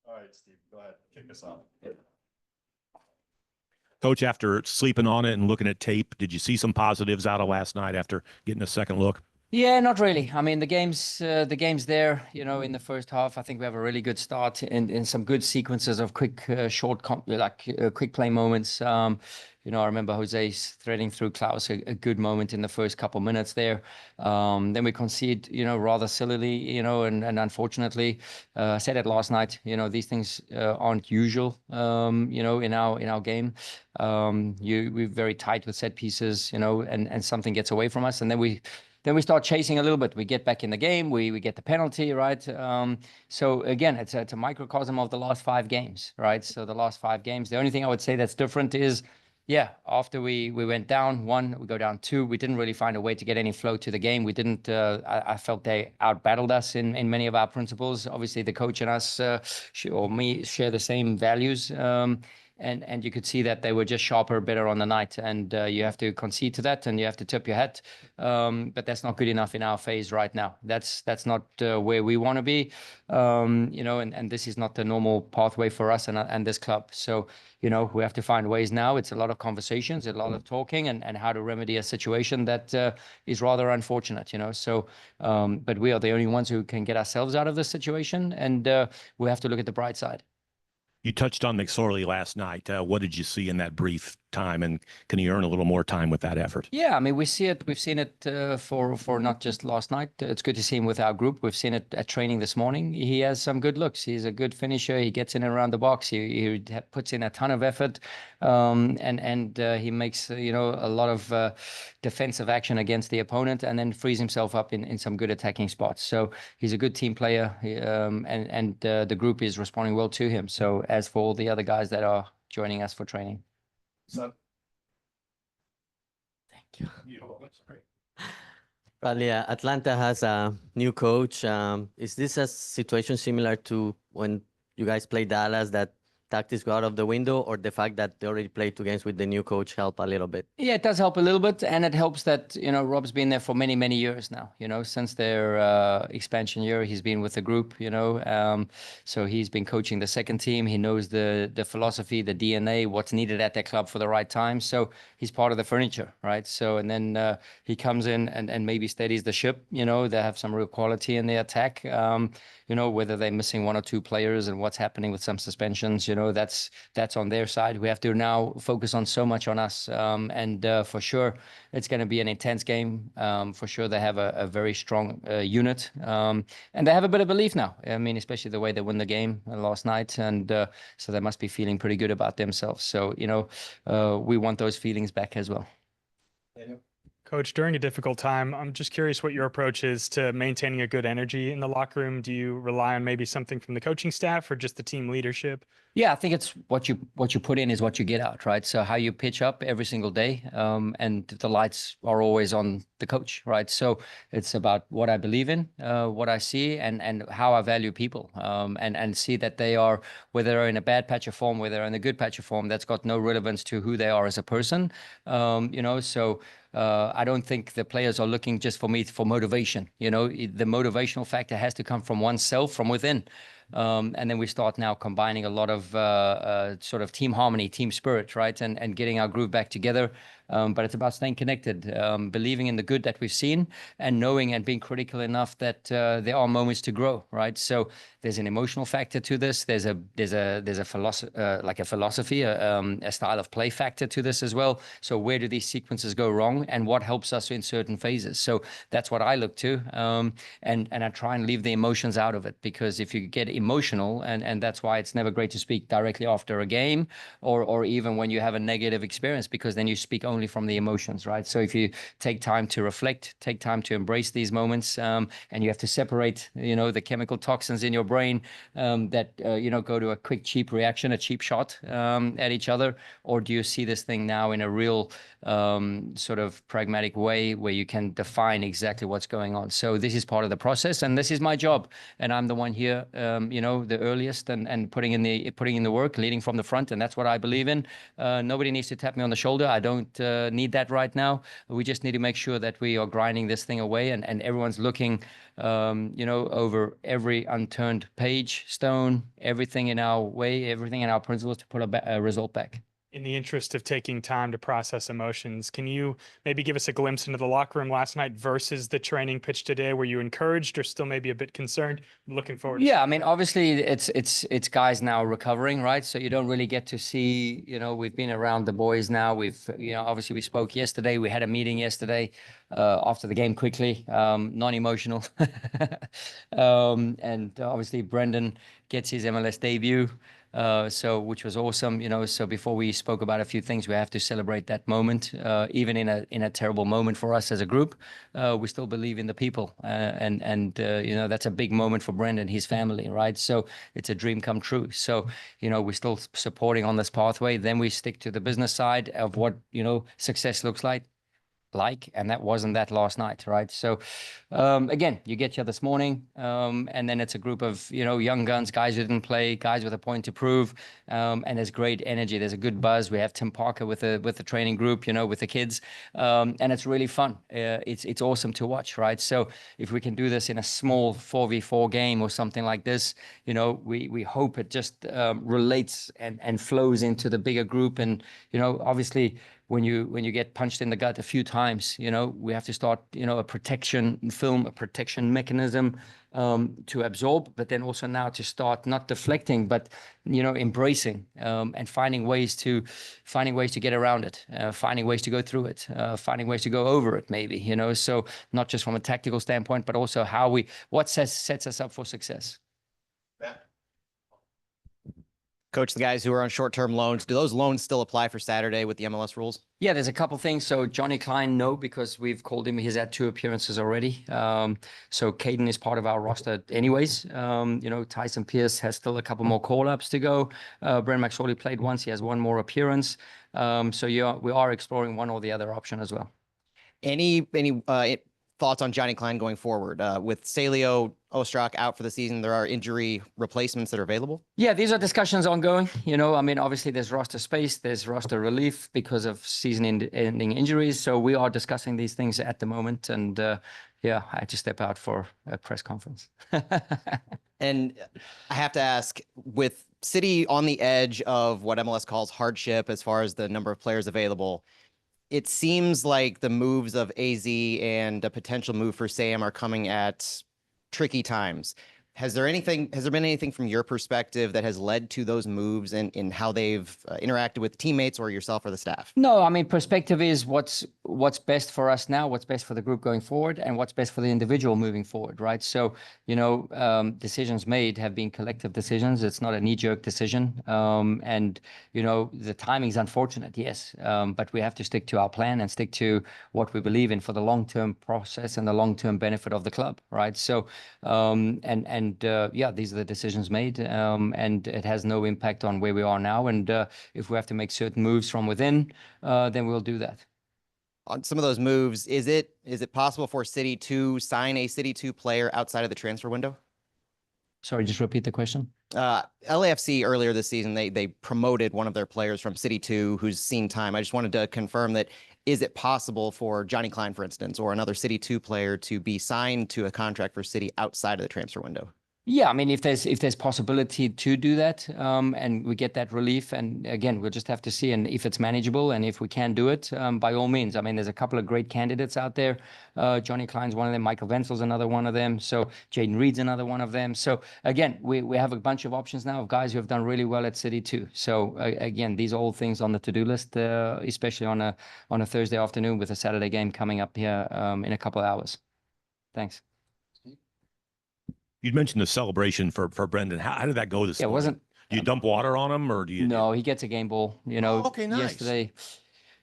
All right, Steve, go ahead, kick us off. Coach, after sleeping on it and looking at tape, did you see some positives out of last night after getting a second look? Yeah, not really. I mean, the game's there. You know, in the first half, I think we have a really good start in some good sequences of quick, quick play moments. You know, I remember Jose's threading through Klaus a good moment in the first couple minutes there. Then we concede, you know, rather sillily, you know, and unfortunately, I said it last night. You know, these things aren't usual. You know, in our game, we're very tight with set pieces. You know, and something gets away from us, and then we start chasing a little bit. We get back in the game. We get the penalty, right? So again, it's a microcosm of the last 5 games, right? So the last 5 games. The only thing I would say that's different is, yeah, after we went down 1, we go down 2. We didn't really find a way to get any flow to the game. We didn't. I felt they outbattled us in many of our principles. Obviously, the coach and us, or me, share the same values. And you could see that they were just sharper, better on the night. And you have to concede to that, and you have to tip your hat. But that's not good enough in our phase right now. That's not where we want to be. You know, and this is not the normal pathway for us and this club. So, you know, we have to find ways now. It's a lot of conversations, a lot of talking, and how to remedy a situation that is rather unfortunate, you know. So, but we are the only ones who can get ourselves out of this situation, and we have to look at the bright side. You touched on McSorley last night. What did you see in that brief time, and can he earn a little more time with that effort? Yeah, I mean, we see it. We've seen it for not just last night. It's good to see him with our group. We've seen it at training this morning. He has some good looks. He's a good finisher. He gets in and around the box. He puts in a ton of effort, and he makes you know, a lot of defensive action against the opponent, and then frees himself up in some good attacking spots. So he's a good team player, and the group is responding well to him. So as for all the other guys that are joining us for training. So, Thank you. Bradley, Atlanta has a new coach. Is this a situation similar to when you guys played Dallas, that tactics go out of the window, or the fact that they already played 2 games with the new coach help a little bit? Yeah, it does help a little bit, and it helps that, you know, Rob's been there for many, many years now. You know, since their expansion year, he's been with the group. You know, so he's been coaching the second team. He knows the philosophy, the DNA, what's needed at that club for the right time. So he's part of the furniture, right? So and then he comes in and maybe steadies the ship. You know, they have some real quality in the attack. You know, whether they're missing 1 or 2 players and what's happening with some suspensions, you know, that's on their side. We have to now focus on so much on us. And for sure, it's going to be an intense game. For sure, they have a very strong unit. And they have a bit of belief now. I mean, especially the way they won the game last night. And so they must be feeling pretty good about themselves. So, you know, we want those feelings back as well. Coach, during a difficult time, I'm just curious what your approach is to maintaining a good energy in the locker room. Do you rely on maybe something from the coaching staff or just the team leadership? Yeah, I think it's what you put in is what you get out, right? So how you pitch up every single day, and the lights are always on the coach, right? So it's about what I believe in, what I see, and how I value people, and see that they are, whether they're in a bad patch of form, whether they're in a good patch of form, that's got no relevance to who they are as a person, you know. So I don't think the players are looking just for me for motivation. You know, the motivational factor has to come from oneself, from within. And then we start now combining a lot of sort of team harmony, team spirit, right? And getting our groove back together. But it's about staying connected, believing in the good that we've seen, and knowing and being critical enough that there are moments to grow, right? So there's an emotional factor to this. There's a philosophy, a style of play factor to this as well. So where do these sequences go wrong, and what helps us in certain phases? So that's what I look to, and I try and leave the emotions out of it, because if you get emotional, and that's why it's never great to speak directly after a game, or even when you have a negative experience, because then you speak only from the emotions, right? So if you take time to reflect, take time to embrace these moments, and you have to separate, you know, the chemical toxins in your brain that you know, go to a quick, cheap reaction, a cheap shot at each other, or do you see this thing now in a real sort of pragmatic way where you can define exactly what's going on? So this is part of the process, and this is my job, and I'm the one here, you know, the earliest, and putting in the work, leading from the front, and that's what I believe in. Nobody needs to tap me on the shoulder. I don't need that right now. We just need to make sure that we are grinding this thing away, and everyone's looking, over every unturned page, stone, everything in our way, everything in our principles to put a result back. In the interest of taking time to process emotions, can you maybe give us a glimpse into the locker room last night versus the training pitch today? Were you encouraged or still maybe a bit concerned? I'm looking forward to Yeah, I seeing mean, that. obviously it's guys now recovering, right? So you don't really get to see, we've been around the boys now. Obviously we spoke yesterday. We had a meeting yesterday after the game quickly, non-emotional. And obviously Brendan gets his MLS debut. Which was awesome, so before we spoke about a few things, we have to celebrate that moment, even in a terrible moment for us as a group. We still believe in the people, and that's a big moment for Brendan, his family, right? So it's a dream come true. So we're still supporting on this pathway. Then we stick to the business side of what success looks like, and that wasn't that last night, right? So again, you get here this morning, and then it's a group of young guns, guys who didn't play, guys with a point to prove, and there's great energy, there's a good buzz. We have Tim Parker with the training group, with the kids, and it's really fun. It's awesome to watch, right? So if we can do this in a small 4v4 game or something like this, we hope it just relates and flows into the bigger group. And obviously when you get punched in the gut a few times, we have to start, a protection film, a protection mechanism to absorb, but then also now to start not deflecting, but embracing and finding ways to get around it, finding ways to go through it, finding ways to go over it, maybe. So not just from a tactical standpoint, but also what sets us up for success. Coach, the guys who are on short-term loans, do those loans still apply for Saturday with the MLS rules? Yeah, there's a couple things. So Johnny Klein, no, because we've called him. He's had 2 appearances already. So Caden is part of our roster anyways. Tyson Pierce has still a couple more call-ups to go. Brent McSorley played once. He has 1 more appearance. So yeah, we are exploring one or the other option as well. Any thoughts on Johnny Klein going forward? With Salio Ostrak out for the season, there are injury replacements that are available? Yeah, these are discussions ongoing. Obviously there's roster space, there's roster relief because of season-ending injuries. So we are discussing these things at the moment. And I had to step out for a press conference. And I have to ask, with City on the edge of what MLS calls hardship as far as the number of players available, it seems like the moves of AZ and a potential move for Sam are coming at tricky times. Has there been anything from your perspective that has led to those moves in how they've interacted with teammates or yourself or the staff? No, I mean, perspective is what's best for us now, what's best for the group going forward, and what's best for the individual moving forward, right? So, decisions made have been collective decisions. It's not a knee-jerk decision. The timing is unfortunate, yes, but we have to stick to our plan and stick to what we believe in for the long-term process and the long-term benefit of the club, right? So, these are the decisions made, and it has no impact on where we are now. And if we have to make certain moves from within, then we'll do that. On some of those moves, is it possible for City to sign a City 2 player outside of the transfer window? Sorry, just repeat the question. LAFC earlier this season, they promoted one of their players from City 2 who's seen time. I just wanted to confirm that, is it possible for Johnny Klein, for instance, or another City 2 player to be signed to a contract for City outside of the transfer window? Yeah, I mean, if there's possibility to do that, and we get that relief, and again, we'll just have to see, and if it's manageable, and if we can do it, by all means. I mean, there's a couple of great candidates out there. Johnny Klein's one of them. Michael Wenzel's another one of them. So Jaden Reed's another one of them. So again, we have a bunch of options now of guys who have done really well at City too. So again, these are all things on the to-do list, especially on a Thursday afternoon with a Saturday game coming up here in a couple of hours. Thanks. You'd mentioned the celebration for Brendan. How did that go this Yeah, it morning? wasn't. Do you dump water on him, or do you? No, he gets a game ball. Okay, nice.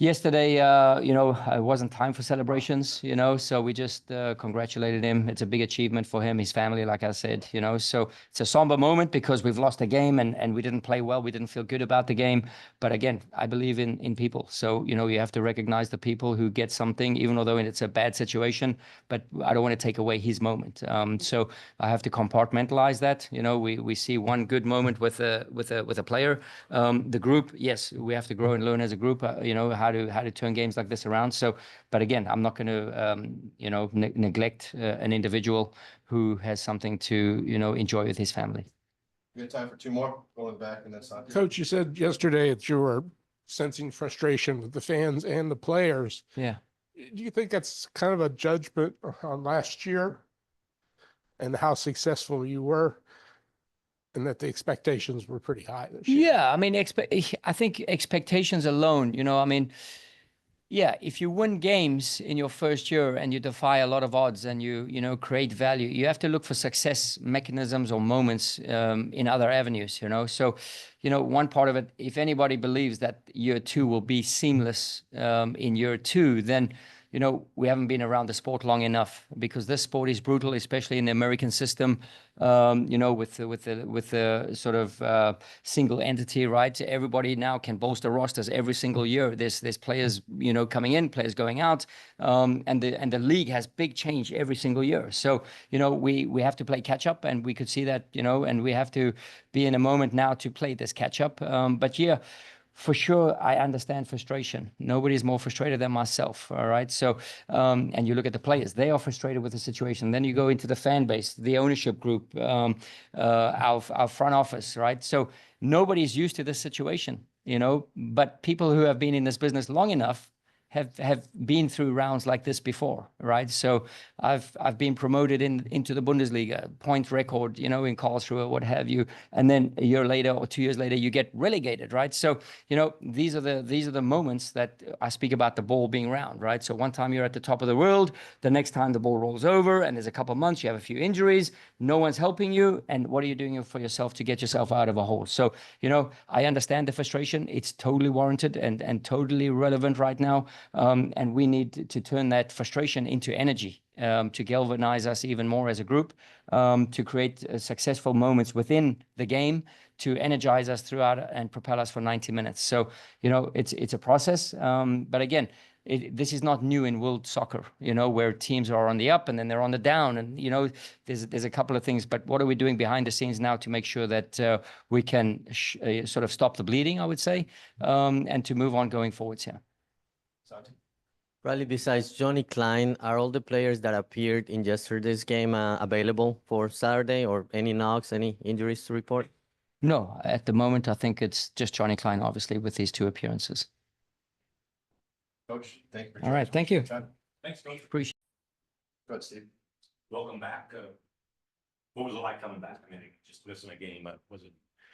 Yesterday, it wasn't time for celebrations, so we just congratulated him. It's a big achievement for him, his family, like I said, so it's a somber moment because we've lost a game and we didn't play well. We didn't feel good about the game. But again, I believe in people. So, you have to recognize the people who get something, even though it's a bad situation, but I don't want to take away his moment. So I have to compartmentalize that. We see one good moment with a player. The group, yes, we have to grow and learn as a group, how how to turn games like this around. So, but again, I'm not going to you know, neglect an individual who has something to, you know, enjoy with his family. We have time for two more, going back and then Santi. Coach, you said yesterday that you were sensing frustration with the fans and the players. Yeah. Do you think that's kind of a judgment on last year and how successful you were, and that the expectations were pretty high this year? Yeah, I mean, I think expectations alone, you know, I mean, yeah, if you win games in your first year and you defy a lot of odds and you know, create value, you have to look for success mechanisms or moments in other avenues, you know. So, you know, one part of it, if anybody believes that year two will be seamless in year two, then, you know, we haven't been around the sport long enough, because this sport is brutal, especially in the American system. You know, with the sort of single entity, right? Everybody now can bolster rosters every single year. There's players, you know, coming in, players going out, and the league has big change every single year. So, you know, we have to play catch up, and we could see that, you know, and we have to be in a moment now to play this catch up. But yeah, for sure, I understand frustration. Nobody's more frustrated than myself, all right? So, and you look at the players, they are frustrated with the situation. Then you go into the fan base, the ownership group, our front office, right? So nobody's used to this situation, you know, but people who have been in this business long enough have been through rounds like this before, right? So I've been promoted into the Bundesliga, point record, you know, in Karlsruhe, what have you, and then a year later or 2 years later, you get relegated, right? So, you know, these are the moments that I speak about, the ball being round, right? So one time you're at the top of the world, the next time the ball rolls over, and there's a couple of months, you have a few injuries, no one's helping you, and what are you doing for yourself to get yourself out of a hole? So, you know, I understand the frustration. It's totally warranted and totally relevant right now. And we need to turn that frustration into energy, to galvanize us even more as a group, to create successful moments within the game, to energize us throughout and propel us for 90 minutes. So, you know, it's a process. But again, this is not new in world soccer, you know, where teams are on the up and then they're on the down. And, you know, there's a couple of things, but what are we doing behind the scenes now to make sure that we can sort of stop the bleeding, I would say, and to move on going forwards here. Santi. Riley, besides Johnny Klein, are all the players that appeared in yesterday's game available for Saturday, or any knocks, any injuries to report? No, at the moment, I think it's just Johnny Klein, obviously, with these 2 appearances. Coach, thank you for All right, joining us. thank you. Time. Thanks, Coach. Appreciate Go ahead, Steve. Welcome back. What was it like coming back? I mean, just missing a game, but was it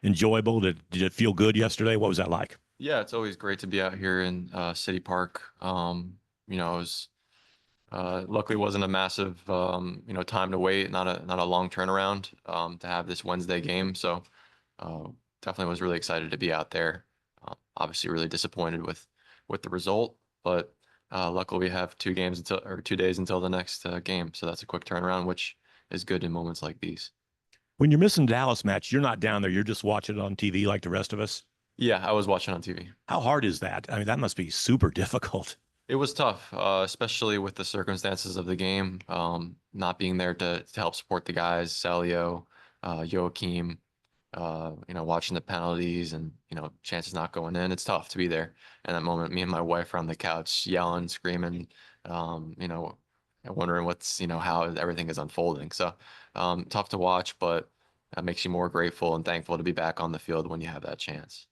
enjoyable? Did it feel good yesterday? What was that like? Yeah, it's always great to be out here in City Park. You know, it was luckily it wasn't a massive you know, time to wait, not a long turnaround to have this Wednesday game. So definitely was really excited to be out there. Obviously really disappointed with the result, but luckily we have 2 days until the next game. So that's a quick turnaround, which is good in moments like these. When you're missing Dallas match, you're not down there. You're just watching it on TV like the rest of us. Yeah, I was watching on TV. How hard is that? I mean, that must be super difficult. It was tough, especially with the circumstances of the game, not being there to help support the guys, Celio, Joachim, you know, watching the penalties and, you know, chances not going in. It's tough to be there. And that moment, me and my wife are on the couch yelling, screaming, you know, wondering what's, you know, how everything is unfolding. So tough to watch, but it makes you more grateful and thankful to be back on the field when you have that chance.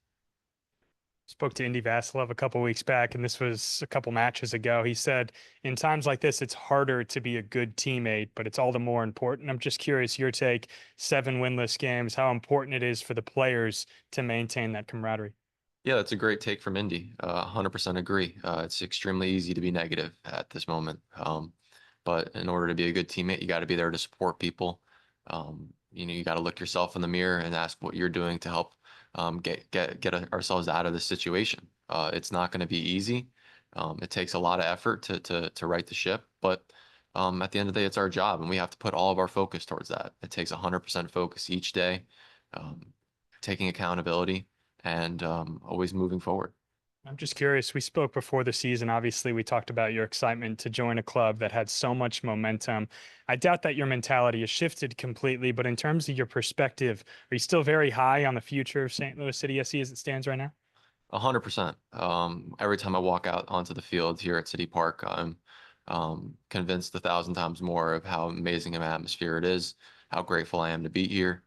Spoke to Indy Vasilov a couple weeks back, and this was a couple matches ago. He said, in times like this, it's harder to be a good teammate, but it's all the more important. I'm just curious, your take, 7 winless games, how important it is for the players to maintain that camaraderie. Yeah, that's a great take from Indy. 100% agree. It's extremely easy to be negative at this moment. But in order to be a good teammate, you got to be there to support people. You know, you got to look yourself in the mirror and ask what you're doing to help get ourselves out of this situation. It's not going to be easy. It takes a lot of effort to right the ship, but at the end of the day, it's our job, and we have to put all of our focus towards that. It takes 100% focus each day, taking accountability, and always moving forward. I'm just curious, we spoke before the season. Obviously, we talked about your excitement to join a club that had so much momentum. I doubt that your mentality has shifted completely, but in terms of your perspective, are you still very high on the future of St. Louis City SC as it stands right now? 100%. Every time I walk out onto the field here at City Park, I'm convinced 1,000 times more of how amazing an atmosphere it is, how grateful I am to be here.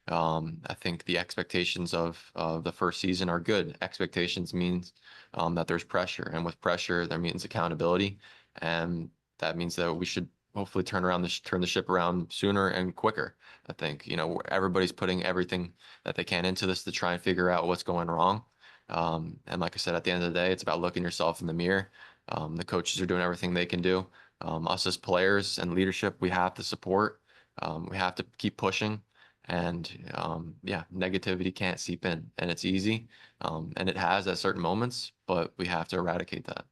I think the expectations of the first season are good. Expectations means that there's pressure, and with pressure, there means accountability, and that means that we should hopefully turn the ship around sooner and quicker. I think, everybody's putting everything that they can into this to try and figure out what's going wrong. And like I said, at the end of the day, it's about looking yourself in the mirror. The coaches are doing everything they can do. Us as players and leadership, we have to support. We have to keep pushing. And yeah, negativity can't seep in, and it's easy. And it has at certain moments, but we have to eradicate that.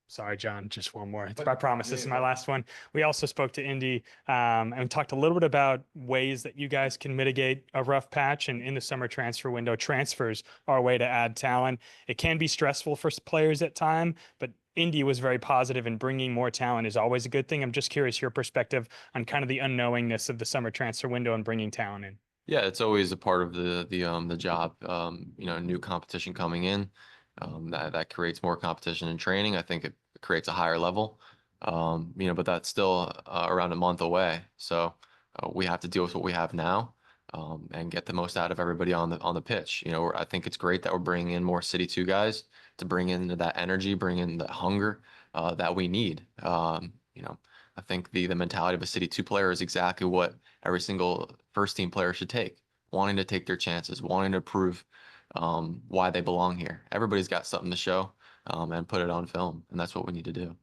Sorry, John, just one more. But- I promise this is my last one. We also spoke to Indy and talked a little bit about ways that you guys can mitigate a rough patch. And in the summer transfer window, transfers are a way to add talent. It can be stressful for players at time, but Indy was very positive, and bringing more talent is always a good thing. I'm just curious your perspective on kind of the unknowingness of the summer transfer window and bringing talent in. Yeah, it's always a part of the job. New competition coming in, that creates more competition and training. I think it creates a higher level. But that's still around a month away. So we have to deal with what we have now, and get the most out of everybody on the pitch. I think it's great that we're bringing in more City 2 guys to bring in that energy, bring in the hunger that we need. I think the mentality of a City 2 player is exactly what every single first team player should take, wanting to take their chances, wanting to prove why they belong here. Everybody's got something to show, and put it on film, and that's what we need to do.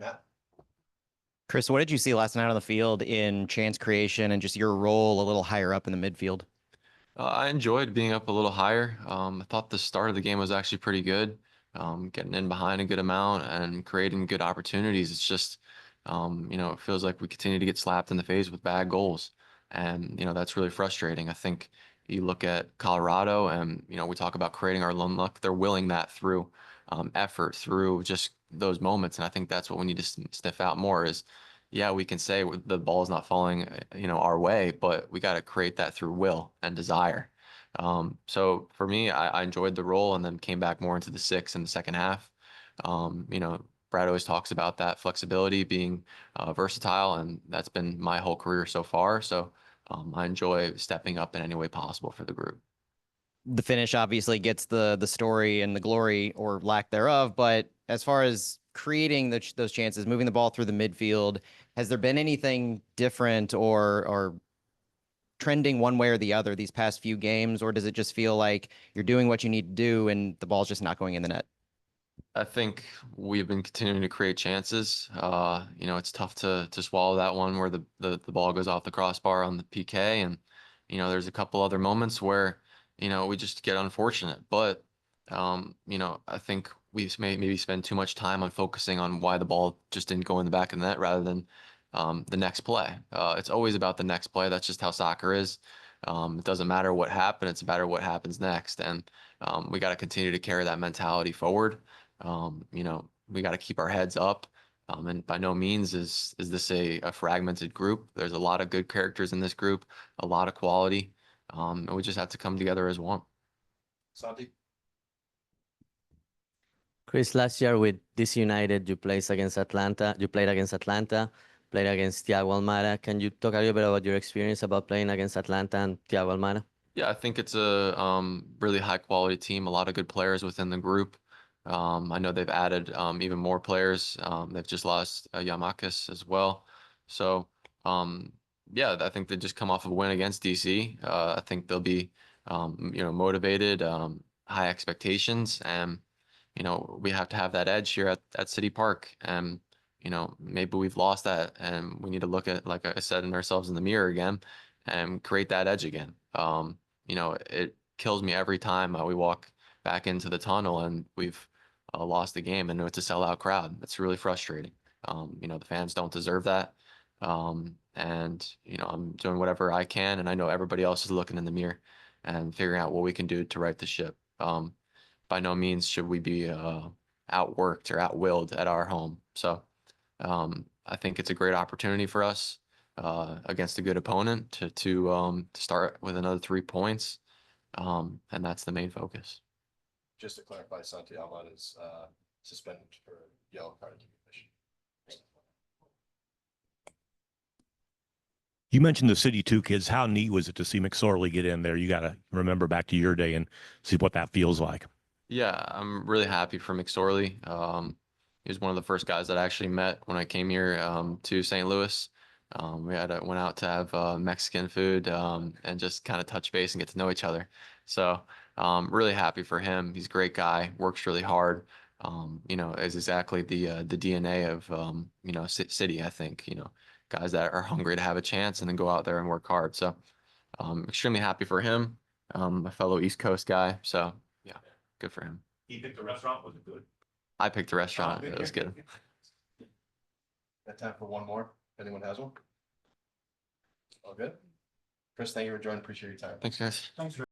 Yeah. Chris, what did you see last night on the field in chance creation and just your role a little higher up in the midfield? I enjoyed being up a little higher. I thought the start of the game was actually pretty good, getting in behind a good amount and creating good opportunities. It's just, it feels like we continue to get slapped in the face with bad goals. And, that's really frustrating. I think you look at Colorado and, we talk about creating our own luck. They're willing that through effort, through just those moments. And I think that's what we need to sniff out more is, yeah, we can say the ball is not falling, our way, but we got to create that through will and desire. So for me, I enjoyed the role and then came back more into the six in the second half. Brad always talks about that flexibility, being versatile, and that's been my whole career so far. So I enjoy stepping up in any way possible for the group. The finish obviously gets the story and the glory or lack thereof, but as far as creating those chances, moving the ball through the midfield, has there been anything different or trending one way or the other these past few games, or does it just feel like you're doing what you need to do and the ball's just not going in the net? I think we've been continuing to create chances. It's tough to swallow that one where the ball goes off the crossbar on the PK, and there's a couple other moments where we just get unfortunate. But I think we maybe spend too much time on focusing on why the ball just didn't go in the back of the net rather than the next play. It's always about the next play. That's just how soccer is. It doesn't matter what happened. It's matter what happens next. And we got to continue to carry that mentality forward. We got to keep our heads up. And by no means is this a fragmented group. There's a lot of good characters in this group, a lot of quality. And we just have to come together as one. Santi? Chris, last year with DC United, you played against Atlanta, played against Thiago Almada. Can you talk a little bit about your experience about playing against Atlanta and Thiago Almada? Yeah, I think it's a really high quality team, a lot of good players within the group. I know they've added even more players. They've just lost Yamakis as well. So yeah, I think they just come off of a win against DC. I think they'll be motivated, high expectations, and we have to have that edge here at City Park. And maybe we've lost that, and we need to look at, like I said, in ourselves in the mirror again and create that edge again. It kills me every time we walk back into the tunnel and we've lost the game and it's a sellout crowd. It's really frustrating. The fans don't deserve that. And I'm doing whatever I can, and I know everybody else is looking in the mirror and figuring out what we can do to right the ship. By no means should we be outworked or outwilled at our home. So I think it's a great opportunity for us against a good opponent to start with another 3 points. And that's the main focus. just to clarify, Santi Alman is suspended for yellow card commission. You mentioned the City 2 kids. How neat was it to see McSorley get in there? You got to remember back to your day and see what that feels like. Yeah, I'm really happy for McSorley. He was one of the first guys that I actually met when I came here to St. Louis. We went out to have Mexican food and just kind of touch base and get to know each other. So really happy for him. He's a great guy, works really hard. You know, is exactly the DNA of you know, City, I think, you know, guys that are hungry to have a chance and then go out there and work hard. So extremely happy for him, a fellow East Coast guy. So yeah, good for him. He picked the restaurant. Was it good? I picked the restaurant. It was good. Got time for one more? Anyone has one? All good? Chris, thank you for joining. Appreciate your time. Thanks, guys. Thanks,